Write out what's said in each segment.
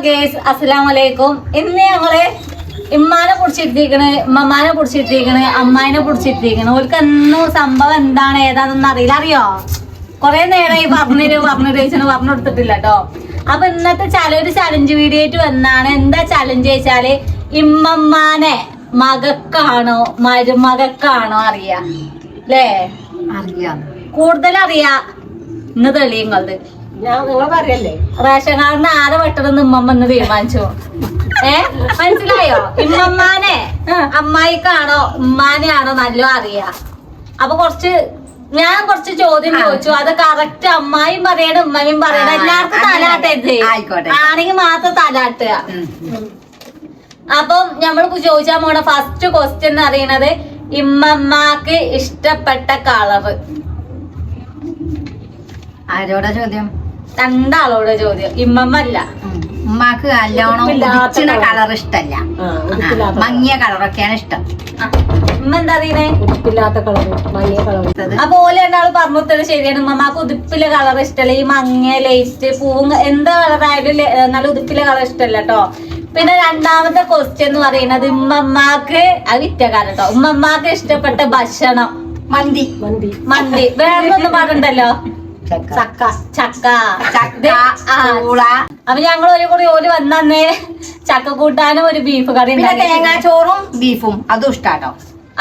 Guys, അസ്സലാമലൈക്കും. ഇന്ന് ഞങ്ങള് ഇമ്മാനെ പിടിച്ചിരുത്തിക്കണ്, ഉമ്മമാനെ പിടിച്ചിരുത്തിക്കണ്, അമ്മായിനെ പിടിച്ചിരുത്തിക്കണ്. ഓർക്ക് എന്നും സംഭവം എന്താണ് ഏതാണെന്ന് അറിയില്ല. അറിയോ? കൊറേ നേരമായി പറഞ്ഞു കൊടുത്തിട്ടില്ല കേട്ടോ. അപ്പൊ ഇന്നത്തെ ഒരു ചലഞ്ച് വീഡിയോ ആയിട്ട് വന്നാണ്. എന്താ ചലഞ്ച് ചോദിച്ചാല് ഇമ്മമ്മാനെ മകക്കാണോ മരുമകക്കാണോ അറിയാ അല്ലേ? അറിയാം, കൂടുതൽ അറിയാ. ഇന്ന് തെളിയുന്നത് റേഷൻ കാർഡിന് ആരെ വെട്ടണമെന്ന് ഉമ്മമ്മ ഇന്ന് തീരുമാനിച്ചു. മനസ്സിലായോ? ഇമ്മമ്മാനെ അമ്മായിക്കാണോ ഉമ്മാനെ ആണോ നല്ലോ അറിയാ. അപ്പൊ ഞാൻ കുറച്ച് ചോദ്യം ചോദിച്ചു. അത് കറക്റ്റ് അമ്മായും പറയണം ഉമ്മയും പറയണം. എല്ലാവർക്കും തലാട്ടരുത്, ആണെങ്കിൽ മാത്രം തലാട്ടുക. അപ്പം നമ്മൾക്ക് ചോദിച്ചാൽ പോണ ഫസ്റ്റ് ക്വസ്റ്റ്യൻ അറിയണത് ഇമ്മമ്മാക്ക് ഇഷ്ടപ്പെട്ട കളറ്. ആരോടാ ചോദ്യം? രണ്ടാളോട് ചോദ്യം. ഇമ്മമ്മ അല്ല, ഉമ്മാക്ക് നല്ലോണം കളർ ഇഷ്ടല്ല, മങ്ങിയ കളറൊക്കെയാണ് ഇഷ്ടം. ഉമ്മ എന്താ അറിയണേ? ഉടുപ്പില്ലാത്ത കളർ, മങ്ങിയ കളർ. അപ്പൊ ഓലെ രണ്ടാള് പറഞ്ഞത് ശരിയാണ്. ഉമ്മമാക്ക് ഉടുപ്പിലെ കളർ ഇഷ്ടല്ല. ഈ മങ്ങിയ ലേസ്റ്റ് പൂവും എന്ത് കളറായാലും നല്ല ഉടുപ്പിലെ കളർ ഇഷ്ടല്ല കേട്ടോ. പിന്നെ രണ്ടാമത്തെ ക്വസ്റ്റ്യൻ എന്ന് പറയുന്നത് ഉമ്മമാക്ക് അത് വിറ്റകാലം കേട്ടോ. ഉമ്മമാക്ക് ഇഷ്ടപ്പെട്ട ഭക്ഷണം മന്തി. വേറൊന്നും പറഞ്ഞിട്ടുണ്ടല്ലോ, ചക്ക. അപ്പൊ ഞങ്ങൾ ഒരു കൂടി ഓല് വന്നേ ചക്ക കൂട്ടാനും ഒരു ബീഫ് കറി, തേങ്ങാച്ചോറും ബീഫും അതും ഇഷ്ടാട്ടോ.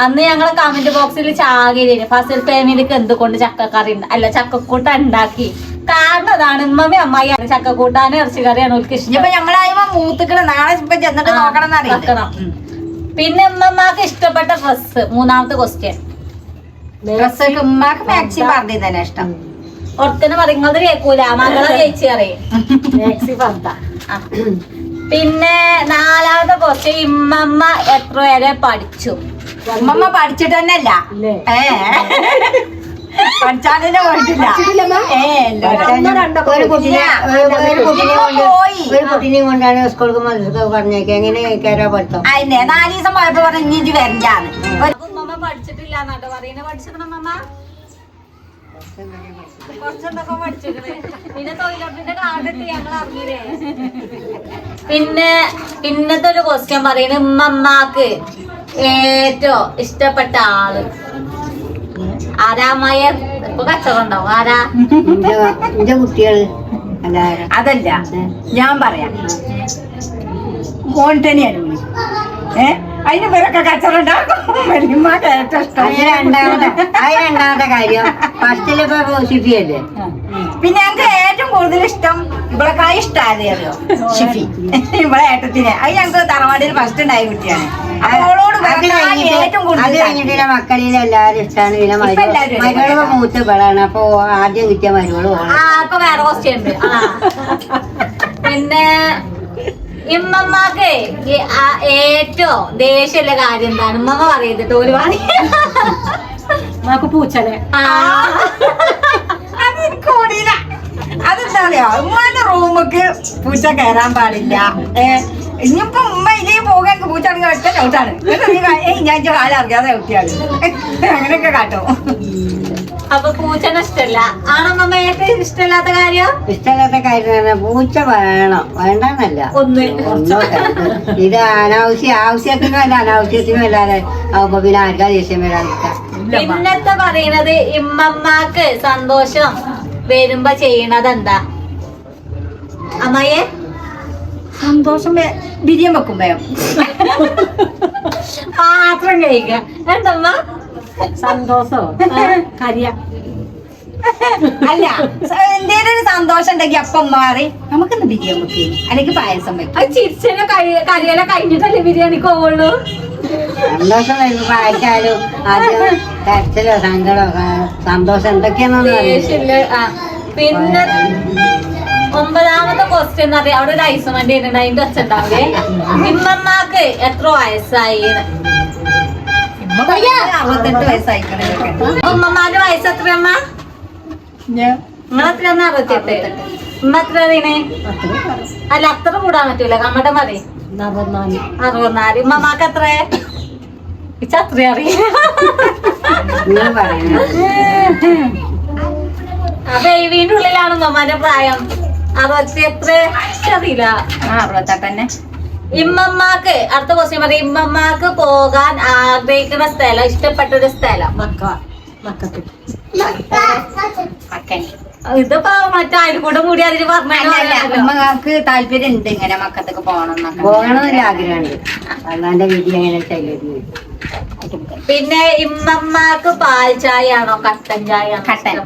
അന്ന് ഞങ്ങളെ കമന്റ് ബോക്സിൽ ചാകരി ഫസൽ ഫാമിലിക്ക് എന്തുകൊണ്ട് ചക്കക്കറി അല്ല ചക്കക്കൂട്ട ഉണ്ടാക്കി. കാരണം അതാണ് ഉമ്മയും അമ്മായിയാണ് ചക്കക്കൂട്ടാനും ഇറച്ചിക്കറിയാണ് ഓൾക്ക് ഇഷ്ടം. നോക്കണം. പിന്നെ ഉമ്മമാക്ക് ഇഷ്ടപ്പെട്ട ഡ്രസ്. മൂന്നാമത്തെ ക്വസ്റ്റ്യൻ. ഉമ്മാക്ക് മാക്സിമം പറഞ്ഞു തന്നെ ഇഷ്ടം. ഒർത്തന് പറയുന്നത് കേൾക്കൂല, മകളെ ചേച്ചി അറിയും. പിന്നെ നാലാമത്തെ ക്വസ്റ്റ്യൻ, ഇമ്മമ്മ എത്ര വരെ പഠിച്ചു? ഉമ്മമ്മ പഠിച്ചിട്ട് തന്നെ അല്ല, പഠിച്ചാലേ പോയിട്ടില്ല. ഒരു കുട്ടീനെ കൊണ്ടാണ് സ്കൂൾക്ക് മദ്രസ പറഞ്ഞേക്ക്. എങ്ങനെ കയറാ പഠിത്തം? അതിനെ 4 ദിവസം പോയപ്പോ പറഞ്ഞു ഇഞ്ചി വരണ്ടാണ്. ഉമ്മമ്മ പഠിച്ചിട്ടില്ല എന്നാട്ടോ പറയുന്നത്. പഠിച്ചിക്കണം ഉമ്മമ്മ കുറച്ചെന്തൊക്കെ പഠിച്ചിക്കണേ. പിന്നെ തൊഴിലുറപ്പിന്റെ കാർഡിട്ട് ഞങ്ങൾ അറിഞ്ഞില്ലേ. പിന്നെ പിന്നത്തെ ഒരു ക്വസ്റ്റ്യൻ പറയുന്നത് ഉമ്മമ്മാക്ക് ഏറ്റവും ഇഷ്ടപ്പെട്ട ആള് ആരാ? അമ്മായ ഇപ്പൊ കച്ചവടം ഉണ്ടാവും. ആരാ? എന്റെ കുട്ടികള്. അതല്ല, ഞാൻ പറയാം, മോൻ തന്നെയാണ് വിളി. അതിന് പേരൊക്കെ കച്ചവടം ഉണ്ടാക്കും. ഏറ്റവും ഇഷ്ടം. രണ്ടാമത്തെ കാര്യം ഫസ്റ്റിലിപ്പോ ഷിഫിയല്ലേ. പിന്നെ ഞങ്ങൾക്ക് ഏറ്റവും കൂടുതൽ ഇഷ്ടം ഇവളെക്കായി ഇഷ്ടമായത് അറിയോ? ഷിഫി, ഇവളെ ഏട്ടത്തിന്. അത് ഞങ്ങൾക്ക് തറവാടിയിൽ ഫസ്റ്റ് ഉണ്ടായ കുട്ടിയാണ്. അത് കഴിഞ്ഞിട്ട് മക്കളിൽ എല്ലാവരും ഇഷ്ടമാണ്. പിന്നെ മരുകള് മൂത്ത് പെടാണ്. അപ്പൊ ആദ്യം കിട്ടിയ മരുകള് അപ്പൊ വേറെ ക്വസ്റ്റ്യൻ ഉണ്ട്. പിന്നെ ഇമ്മമ്മക്ക് ഏറ്റവും ദേഷ്യമുള്ള കാര്യം എന്താണ്? ഉമ്മമ്മ പറയുന്നത് ഒരു നമുക്ക് പൂച്ചനെ. അതെന്താ പറയാ, ഉമ്മാന്റെ റൂമിക്ക് പൂച്ച കയറാൻ പാടില്ല. ഇനിയിപ്പോ ഉമ്മ ഇതേ പോകാൻ പൂച്ചാണെങ്കിൽ ഒറ്റ ചവിട്ടാണ്. ഞാൻ കാലം അറിയാതെ കുട്ടിയാണ്. അങ്ങനെയൊക്കെ കാട്ടോ. അപ്പൊ പൂച്ചനെ ഇഷ്ടല്ല. ആണമ്മമ്മയൊക്കെ ഇഷ്ടമില്ലാത്ത കാര്യം? ഇഷ്ടമില്ലാത്ത കാര്യം പൂച്ച വേണം, വേണ്ടെന്നല്ല. ഇത് ആവശ്യത്തിനും അല്ല അനാവശ്യത്തിനും അല്ലാതെ ആവുമ്പോ പിന്നെ ആർക്കാ ദേഷ്യം വരാതിരിക്കാം. പിന്നത്തെ പറയുന്നത് ഇമ്മമ്മക്ക് സന്തോഷം വരുമ്പോ ചെയ്യണത് എന്താ അമ്മയെ? സന്തോഷം ബിരിയാണി വെക്കുമ്പോ പാത്രം കഴിക്കുക. എന്തമ്മ? സന്തോഷോ കരിയ അല്ല, എന്തേലും ഒരു സന്തോഷം ഉണ്ടെങ്കിൽ അപ്പം മാറി നമുക്കിന്ന് ബിരിയാണി വെക്കും, അല്ലെങ്കിൽ പായസം വെക്കും. അത് ചിരിച്ചനെ കരിയല കഴിഞ്ഞിട്ടല്ലേ ബിരിയാണിക്ക് പോവുള്ളൂ. സന്തോഷം വരുമ്പോ ആർക്കാലും ആദ്യം കരച്ചിലോ സങ്കടമോ സന്തോഷം എന്തൊക്കെയാണെന്ന്. പിന്നെ 9ാമത്തെ ക്വസ്റ്റ്യൻ എന്ന് പറയാം. അവിടെ ഒരു ഐസ് വണ്ടി ഉണ്ട്, അതിന്റെ ഒച്ച ഉണ്ടാവേ. ഇമ്മമ്മക്ക് എത്ര വയസ്സായി? 68 വയസ്സായിക്കണേ. ഉമ്മമാരുടെ വയസ്സ് എത്രയമ്മ? നിങ്ങളെത്ര? 68. ഉമ്മ എത്ര അറിയണേ? അല്ല, അത്ര കൂടാൻ പറ്റൂല. കമ്മടെ മതി 64. ഉമ്മമാക്ക് എത്ര? ഇച്ചത്ര അറിയാം. ബേബീന്റെ ഉള്ളിലാണ് ഉമ്മമാരുടെ പ്രായം. 60 എത്ര അറിയില്ല. 68 തന്നെ. ഇമ്മമ്മാക്ക് അടുത്ത ക്വസ്റ്റ്യൻ പറയും. ഇമ്മമ്മാക്ക് പോകാൻ ആഗ്രഹിക്കുന്ന സ്ഥലം, ഇഷ്ടപ്പെട്ട ഒരു സ്ഥലം. മക്കന്. ഇതിപ്പോ മറ്റേ അയൽക്കൂട്ടം കൂടി അതിന് പറഞ്ഞു. ഉമ്മക്ക് താല്പര്യം ഉണ്ട് ഇങ്ങനെ മക്കത്തൊക്കെ പോകണം പോകണമെന്നൊരു ആഗ്രഹമുണ്ട്. അല്ലാണ്ട് വീട്ടിൽ എങ്ങനെ ശൈലി. പിന്നെ ഇമ്മമ്മാക്ക് പാൽ ചായ ആണോ കട്ടൻ ചായ ആണോ? കട്ടൻ.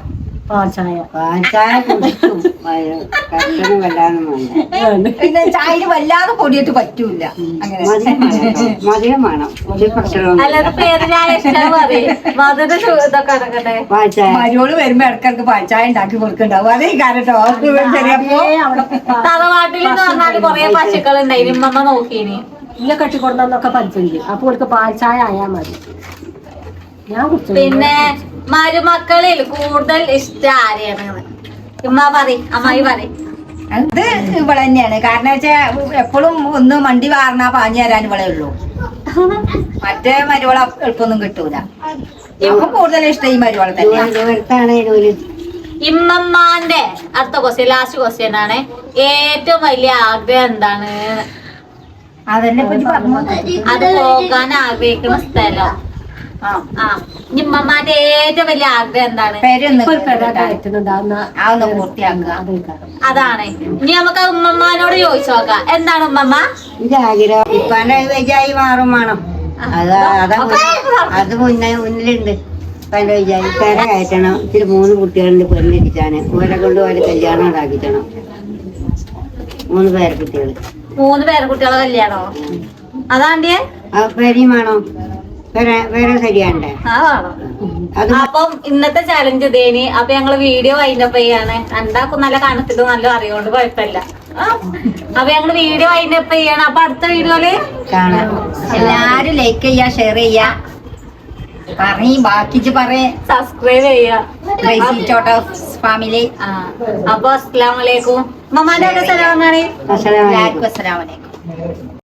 പാൽച്ചായ കുടിക്കും. കട്ടനും വല്ലാതെ വേണ്ട. പിന്നെ ചായയിൽ വല്ലാതെ പൊടിയിട്ട് പറ്റൂല അങ്ങനെ. മധുരം വേണം. ഒരു പ്രശ്നവും അല്ലാതെ പേര് ചായ ഇഷ്ടം പറയും. മധുര ഇതൊക്കെ അടക്കട്ടെ. പാൽച്ചായ മരിയോള് വരുമ്പോ ഇടക്കിടക്ക് പാൽച്ചായ ഉണ്ടാക്കി കൊടുക്കണ്ടാവും. അതേ കാരട്ടോ ചെറിയപ്പോ തറവാട്ടിലെന്ന് പറഞ്ഞാല് കൊറേ പശുക്കൾ ഉണ്ടായിന്. ഇമ്മമ്മ നോക്കീനി. ഇല്ല കെട്ടിക്കൊടുന്നൊക്കെ പഠിച്ചില്ല. അപ്പൊ അവർക്ക് പാൽച്ചായ ആയാ മതി. ഞാൻ കുടിച്ചു. പിന്നെ മരുമക്കളിൽ കൂടുതൽ ഇഷ്ടം ആരെയാണ്? ഇമ്മ പറയും, അമ്മായി പറയും. അത് ഇവിടെ തന്നെയാണ്. കാരണം വെച്ചാ എപ്പോഴും ഒന്ന് മണ്ടി വാർന്നാ പാഞ്ഞു തരാൻ ഇവിടെ ഉള്ളൂ. മറ്റേ മരുവള എളുപ്പമൊന്നും കിട്ടൂല. ഇപ്പൊ കൂടുതൽ ഇഷ്ടം ഈ മരുവള തന്നെയാണ്. ദൂരത്താണേലും ഇമ്മമ്മാന്റെ അടുത്ത ക്വസ്റ്റ്യൻ, ലാസ്റ്റ് ക്വസ്റ്റ്യൻ ആണ്. ഏറ്റവും വലിയ ആഗ്രഹം എന്താണ്? അതന്നെ ഇപ്പൊ പറഞ്ഞു. അത് പോകാൻ ആഗ്രഹിക്കുന്ന സ്ഥലം. ആ ഇമ്മമ്മാന്റെ ഏറ്റവും വലിയ ആഗ്രഹം എന്താണ്? പേരൊന്ന് കയറ്റുന്നുണ്ടാവുന്ന പൂർത്തിയാക്കുക. അതാണ്. ഇനി നമുക്ക് ഉമ്മമ്മാനോട് ചോദിച്ചു നോക്കാം. എന്താണ് ഉമ്മമ്മ? ഇത് ആഗ്രഹം. ഇപ്പാന്റെ വിജയായി മാറും വേണം. അത് മുന്നിലുണ്ട്. ഇപ്പാന്റെ വിജയായി പേര കയറ്റണം. ഇത്തിരി 3 കുട്ടികളുണ്ട് പെണ്ണിരിച്ചാണ്. ഓരെ കൊണ്ട് ഓരോ കല്യാണം ഉണ്ടാക്കിക്കണം. 3 പേരക്കുട്ടികൾ. 3 പേരക്കുട്ടികളെ കല്യാണോ? അതാണ്ടിയേ പേരയും വേണം. വേറെ ശരിയാണ്ടേ. ആ വേണം. അപ്പം ഇന്നത്തെ ചലഞ്ച് ഇതേനി. അപ്പൊ ഞങ്ങള് വീഡിയോ വൈൻഡപ്പ് ചെയ്യാണ്. രണ്ടാക്കും നല്ല കണത്തിട്ട് നല്ല അറിയോണ്ട് കുഴപ്പമില്ല. അപ്പൊ ഞങ്ങള് വീഡിയോ വൈൻഡപ്പ് ചെയ്യാണ്. അപ്പൊ അടുത്ത വീഡിയോയില് കാണാം. എല്ലാരും ലൈക്ക് ചെയ്യാ, ഷെയർ ചെയ്യാ, ബാക്കിച്ച് സബ്സ്ക്രൈബ് ചെയ്യാ. ഫാമിലി. അപ്പൊ അസ്സലാമു അലൈക്കും. മമ്മാന്റെ ഒക്കെ സലാം. അസ്സലാമു അലൈക്കും. അസ്സലാമു അലൈക്കും.